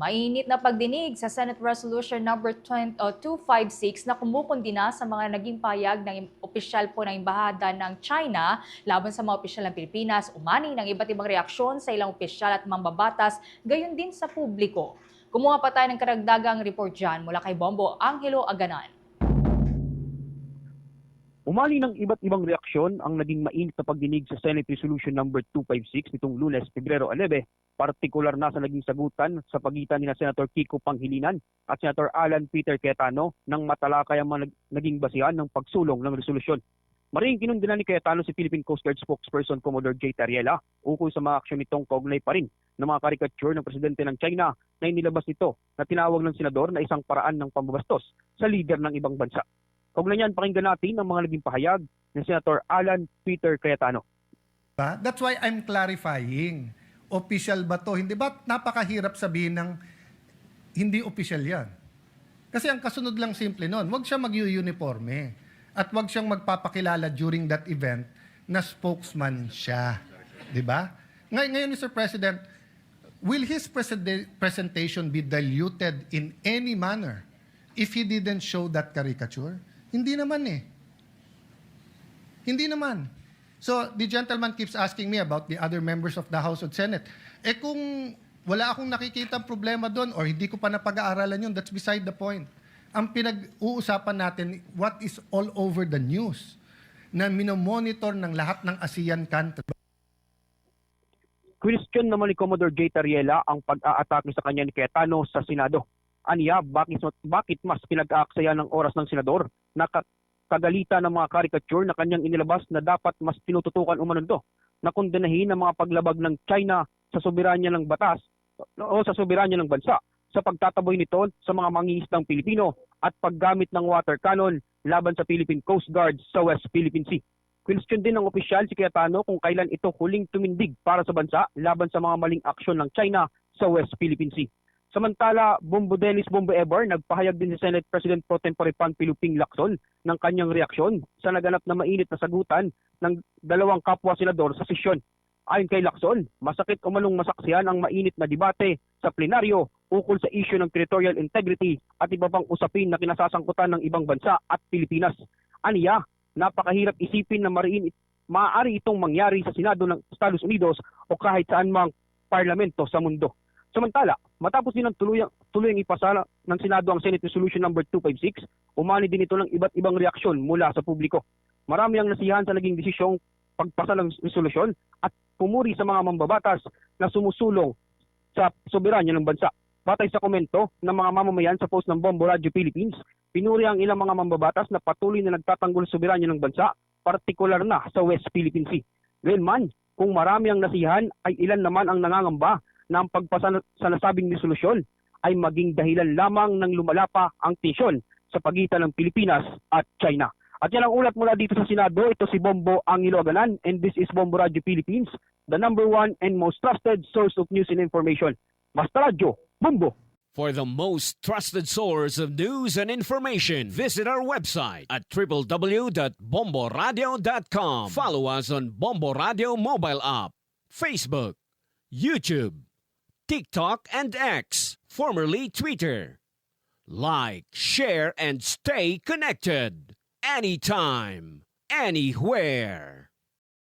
Mainit na pagdinig sa Senate Resolution number 256 na kumukundina sa mga naging payag ng opisyal po ng Embahada ng China laban sa mga opisyal ng Pilipinas, umani ng iba't ibang reaksyon sa ilang opisyal at mambabatas, gayon din sa publiko. Kumuha pa tayo ng karagdagang report dyan mula kay Bombo Angelo Aganan. Umali ng iba't ibang reaksyon ang naging mainit na pagdinig sa Senate Resolution number 256 nitong Lunes, Pebrero 11, partikular na sa naging sagutan sa pagitan ni Senator Kiko Pangilinan at Senator Alan Peter Cayetano nang matalakay ang mga naging basihan ng pagsulong ng resolusyon. Maring kinundinan ni Cayetano si Philippine Coast Guard spokesperson Commodore J. Tariela ukol sa mga aksyon nitong kaugnay pa rin ng mga karikature ng presidente ng China na inilabas nito na tinawag ng senador na isang paraan ng pambabastos sa lider ng ibang bansa. Kaugnay niyan, pakinggan natin ang mga naging pahayag ni Senator Alan Peter Cayetano. That's why I'm clarifying. Official ba to? Hindi ba napakahirap sabihin ng hindi official yan? Kasi ang kasunod lang simple nun, huwag siya mag-uniforme at huwag siyang magpapakilala during that event na spokesman siya. Di ba? Ngayon, Mr. President, will his presentation be diluted in any manner if he didn't show that caricature? Hindi naman eh. Hindi naman. So, the gentleman keeps asking me about the other members of the House of Senate. Eh kung wala akong nakikita problema doon or hindi ko pa napag-aaralan yun, that's beside the point. Ang pinag-uusapan natin, what is all over the news na minomonitor ng lahat ng ASEAN countries. Question naman ni Commodore J. Tariela ang pag-aatake sa kanya ni Cayetano sa Senado. Aniya, bakit mas pinag-aaksaya ng oras ng senador na kagalitan ng mga caricature na kanyang inilabas na dapat mas tinututukan umano nito na kondenahin ang mga paglabag ng China sa soberanya ng batas o sa soberanya ng bansa sa pagtataboy nito sa mga mangingisdang Pilipino at paggamit ng water cannon laban sa Philippine Coast Guard sa West Philippine Sea. Question din ng opisyal si Cayetano kung kailan ito huling tumindig para sa bansa laban sa mga maling aksyon ng China sa West Philippine Sea. Samantala, Bombo Dennis Bombo Eber, nagpahayag din si Senate President Pro Tempore Panfilo Ping Lacson ng kanyang reaksyon sa naganap na mainit na sagutan ng dalawang kapwa senador sa sesyon. Ayon kay Lacson, masakit umanong masaksihan ang mainit na debate sa plenaryo ukol sa issue ng territorial integrity at iba pang usapin na kinasasangkutan ng ibang bansa at Pilipinas. Aniya, napakahirap isipin na maaari itong mangyari sa Senado ng Estados Unidos o kahit saan mang parlamento sa mundo. Samantala, matapos din ang tuluyang ipasa ng Senado ang Senate Resolution number 256, umani din ito ng iba't ibang reaksyon mula sa publiko. Marami ang nasiyahan sa naging desisyong pagpasa ng resolusyon at pumuri sa mga mambabatas na sumusulong sa soberanya ng bansa. Batay sa komento ng mga mamamayan sa post ng Bombo Radio Philippines, pinuri ang ilang mga mambabatas na patuloy na nagtatanggol sa soberanya ng bansa, partikular na sa West Philippine Sea. Gayunman, kung marami ang nasiyahan ay ilan naman ang nangangamba na ang pagpasa sa nasabing resolusyon ay maging dahilan lamang ng lumalapa ang tensyon sa pagitan ng Pilipinas at China. At yan ang ulat mula dito sa Senado. Ito si Bombo Angelo Aganan and this is Bombo Radio Philippines, the #1 and most trusted source of news and information. Basta Radio, Bombo! For the most trusted source of news and information, visit our website at www.bomboradio.com. Follow us on Bombo Radio mobile app, Facebook, YouTube, TikTok, and X, formerly Twitter. Like, share, and stay connected. Anytime, anywhere.